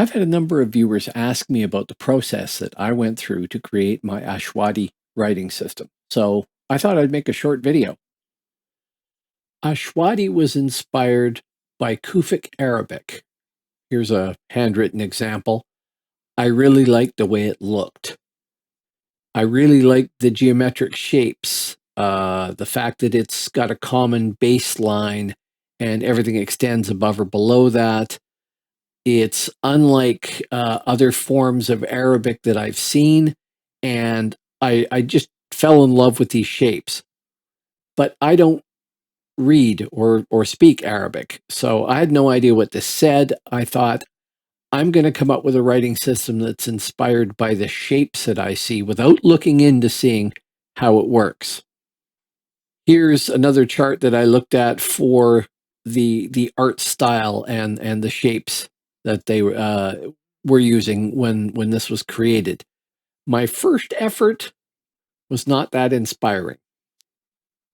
I've had a number of viewers ask me about the process that I went through to create my Ashuadi writing system, so I thought I'd make a short video. Ashuadi was inspired by Kufic Arabic. Here's a handwritten example. I really liked the way it looked. I really liked the geometric shapes, the fact that it's got a common baseline and everything extends above or below that. It's unlike other forms of Arabic that I've seen, and I just fell in love with these shapes. But I don't read or speak Arabic, so I had no idea what this said. I thought, I'm going to come up with a writing system that's inspired by the shapes that I see without looking into seeing how it works. Here's another chart that I looked at for the art style and the shapes that they were using when this was created. My first effort was not that inspiring.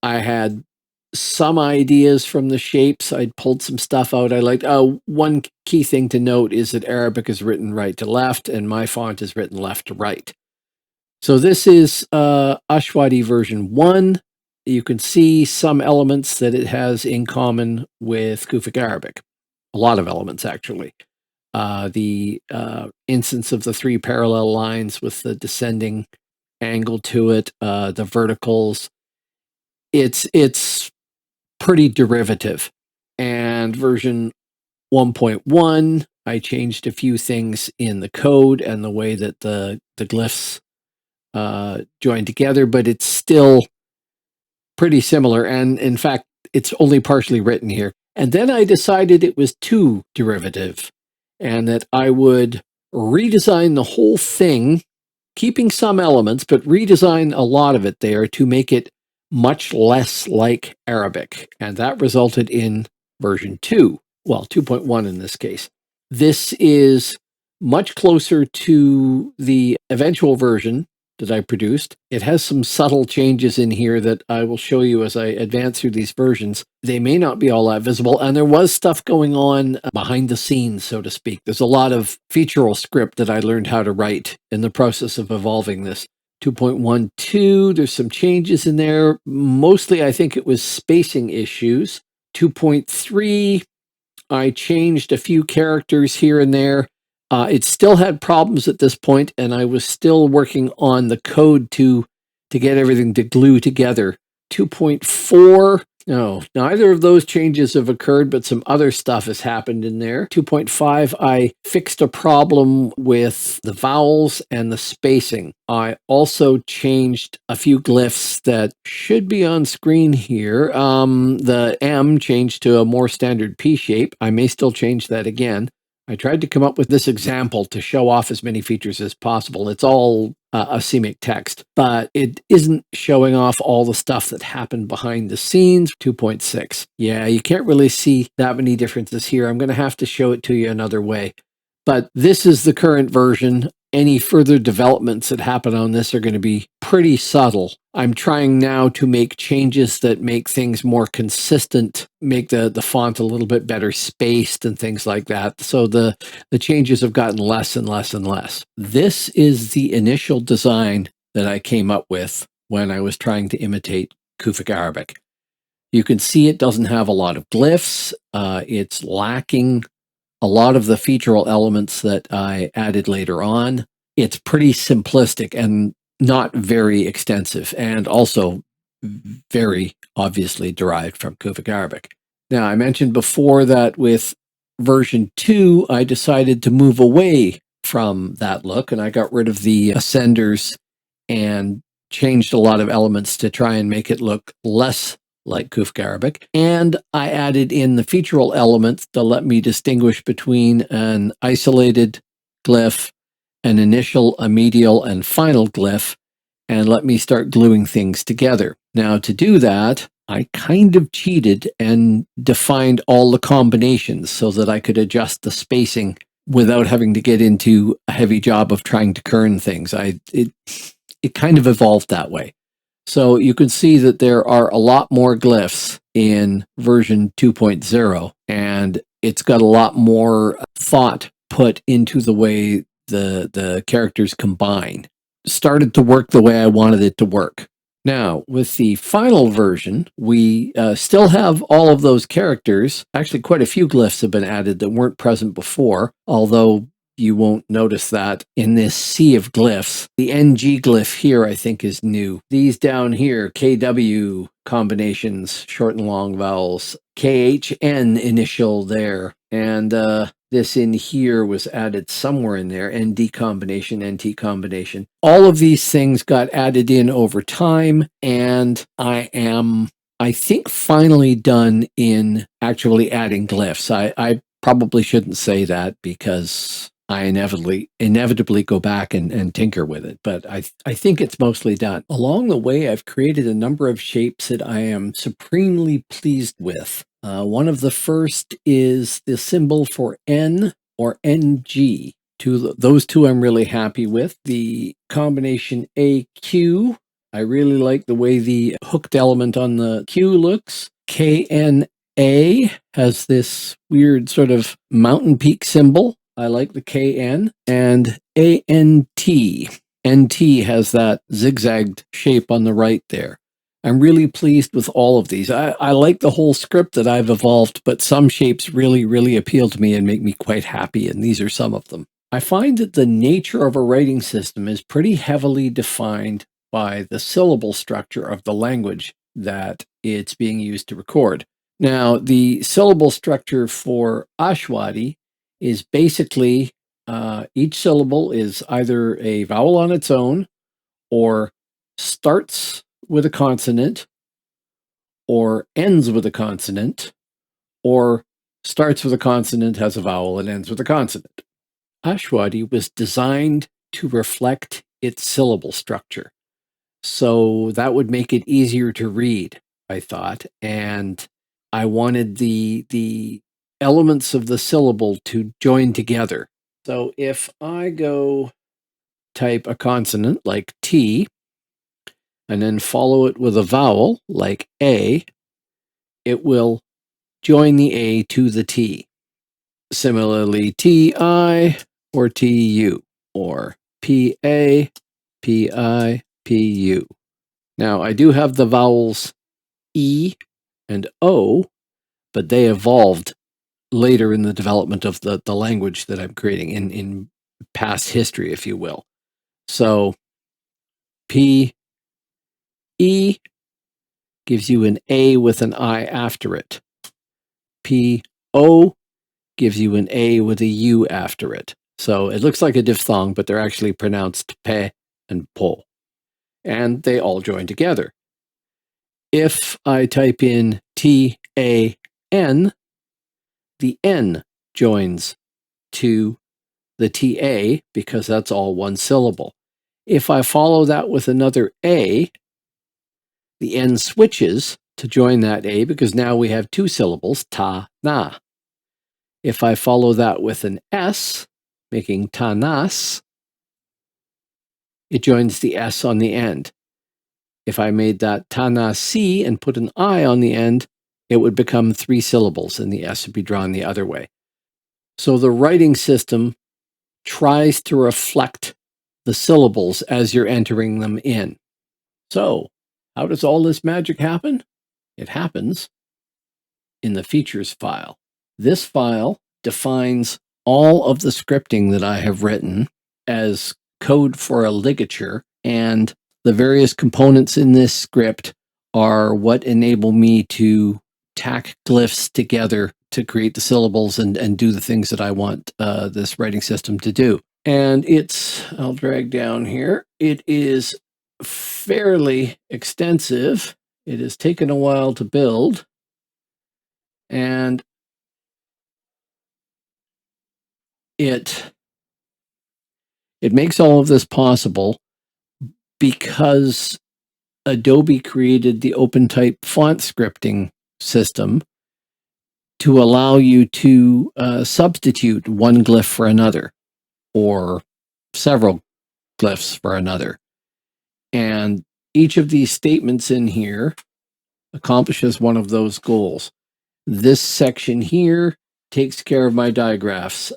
I had some ideas from the shapes. I'd pulled some stuff out I liked. One key thing to note is that Arabic is written right to left, and my font is written left to right. So this is Ashuadi version 1. You can see some elements that it has in common with Kufic Arabic. A lot of elements, actually. The instance of the 3 parallel lines with the descending angle to it, the verticals. It's pretty derivative. And version 1.1, I changed a few things in the code and the way that the glyphs join together, but it's still pretty similar. And in fact, it's only partially written here. And then I decided it was too derivative and that I would redesign the whole thing, keeping some elements, but redesign a lot of it there to make it much less like Arabic. And that resulted in version 2, well, 2.1 in this case. This is much closer to the eventual version that I produced. It has some subtle changes in here that I will show you as I advance through these versions. They may not be all that visible, and there was stuff going on behind the scenes, so to speak. There's a lot of featural script that I learned how to write in the process of evolving this. 2.12, there's some changes in there. Mostly, I think it was spacing issues. 2.3, I changed a few characters here and there. It still had problems at this point, and I was still working on the code to get everything to glue together. 2.4, no, neither of those changes have occurred, but some other stuff has happened in there. 2.5, I fixed a problem with the vowels and the spacing. I also changed a few glyphs that should be on screen here. The M changed to a more standard P shape. I may still change that again. I tried to come up with this example to show off as many features as possible. It's all asemic text, but it isn't showing off all the stuff that happened behind the scenes. 2.6. Yeah, you can't really see that many differences here. I'm going to have to show it to you another way. But this is the current version. Any further developments that happen on this are going to be pretty subtle. I'm trying now to make changes that make things more consistent, make the font a little bit better spaced and things like that. So the changes have gotten less and less and less. This is the initial design that I came up with when I was trying to imitate Kufic Arabic. You can see it doesn't have a lot of glyphs. It's lacking a lot of the featural elements that I added later on. It's pretty simplistic and not very extensive, and also very obviously derived from Kufic Arabic. Now, I mentioned before that with version 2, I decided to move away from that look, and I got rid of the ascenders and changed a lot of elements to try and make it look less like Kufic Arabic, and I added in the featural elements to let me distinguish between an isolated glyph, an initial, a medial, and final glyph, and let me start gluing things together. Now, to do that, I kind of cheated and defined all the combinations so that I could adjust the spacing without having to get into a heavy job of trying to kern things. It kind of evolved that way. So you can see that there are a lot more glyphs in version 2.0, and it's got a lot more thought put into the way the characters combine. Started to work the way I wanted it to work. Now, with the final version, we still have all of those characters. Actually, quite a few glyphs have been added that weren't present before, although you won't notice that in this sea of glyphs. The NG glyph here, I think, is new. These down here, KW combinations, short and long vowels, KHN initial there, and this in here was added somewhere in there, ND combination, NT combination. All of these things got added in over time, and I am, I think, finally done in actually adding glyphs. I probably shouldn't say that because I inevitably go back and tinker with it, but I think it's mostly done. Along the way, I've created a number of shapes that I am supremely pleased with. One of the first is the symbol for N or NG. Those two I'm really happy with. The combination AQ, I really like the way the hooked element on the Q looks. KNA has this weird sort of mountain peak symbol. I like the KN. And ANT. NT has that zigzagged shape on the right there. I'm really pleased with all of these. I like the whole script that I've evolved, but some shapes really, really appeal to me and make me quite happy, and these are some of them. I find that the nature of a writing system is pretty heavily defined by the syllable structure of the language that it's being used to record. Now, the syllable structure for Ashuadi is basically each syllable is either a vowel on its own or starts with a consonant or ends with a consonant or starts with a consonant, has a vowel, and ends with a consonant. Ashuadi was designed to reflect its syllable structure. So that would make it easier to read, I thought. And I wanted the elements of the syllable to join together. So if I go type a consonant like T and then follow it with a vowel like A, it will join the A to the T. Similarly, TI or TU or PA, PI, PU. Now, I do have the vowels E and O, but they evolved later in the development of the language that I'm creating in past history, if you will. So P E gives you an A with an I after it. P O gives you an A with a U after it. So it looks like a diphthong, but they're actually pronounced pe and po. And they all join together. If I type in T-A-N, the N joins to the T-A because that's all one syllable. If I follow that with another A, the N switches to join that A because now we have two syllables, ta-na. If I follow that with an S, making tanas, it joins the S on the end. If I made that tanasi and put an I on the end, it would become three syllables and the S would be drawn the other way. So the writing system tries to reflect the syllables as you're entering them in. So how does all this magic happen? It happens in the features file. This file defines all of the scripting that I have written as code for a ligature, and the various components in this script are what enable me to tack glyphs together to create the syllables and do the things that I want this writing system to do. And I'll drag down here, it is fairly extensive. It has taken a while to build, and it makes all of this possible because Adobe created the OpenType font scripting system to allow you to substitute one glyph for another or several glyphs for another. And each of these statements in here accomplishes one of those goals. This section here takes care of my digraphs.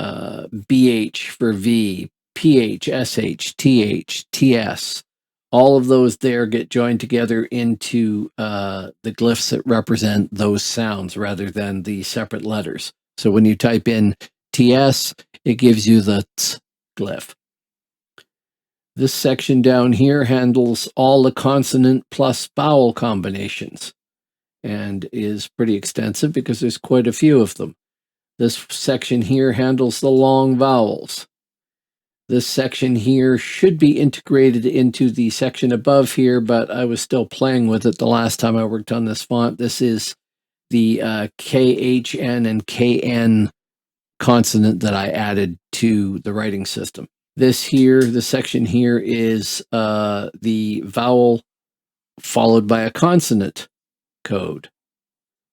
BH for V, PH, SH, TH, TS. All of those there get joined together into the glyphs that represent those sounds rather than the separate letters. So when you type in TS, it gives you the T glyph. This section down here handles all the consonant plus vowel combinations and is pretty extensive because there's quite a few of them. This section here handles the long vowels. This section here should be integrated into the section above here, but I was still playing with it the last time I worked on this font. This is the KHN and KN consonant that I added to the writing system. This section here is the vowel followed by a consonant code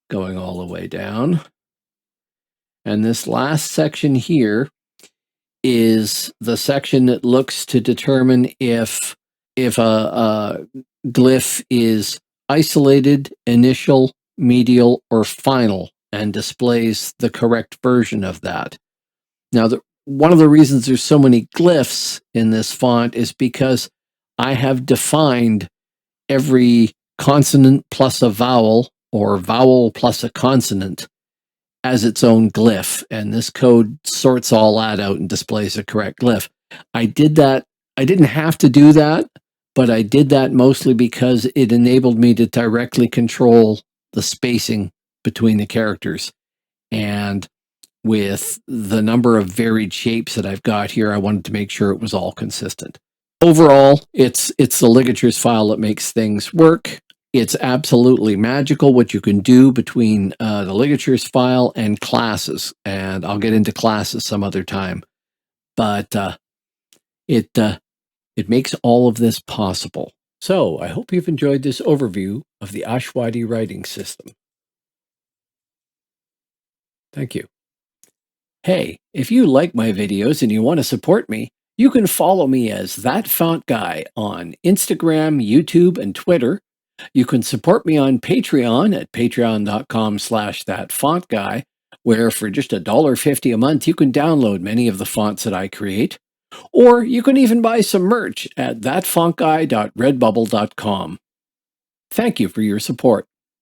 going all the way down. And this last section here is the section that looks to determine if a glyph is isolated, initial, medial, or final, and displays the correct version of that. Now, one of the reasons there's so many glyphs in this font is because I have defined every consonant plus a vowel or vowel plus a consonant as its own glyph, and this code sorts all that out and displays the correct glyph. I did that. I didn't have to do that, but I did that mostly because it enabled me to directly control the spacing between the characters. And with the number of varied shapes that I've got here, I wanted to make sure it was all consistent. Overall, it's the ligatures file that makes things work. It's absolutely magical what you can do between the ligatures file and classes, and I'll get into classes some other time. But it makes all of this possible. So I hope you've enjoyed this overview of the Ashuadi writing system. Thank you. Hey, if you like my videos and you want to support me, you can follow me as That Font Guy on Instagram, YouTube, and Twitter. You can support me on Patreon at patreon.com/thatfontguy, where for just $1.50 a month, you can download many of the fonts that I create. Or you can even buy some merch at thatfontguy.redbubble.com. Thank you for your support.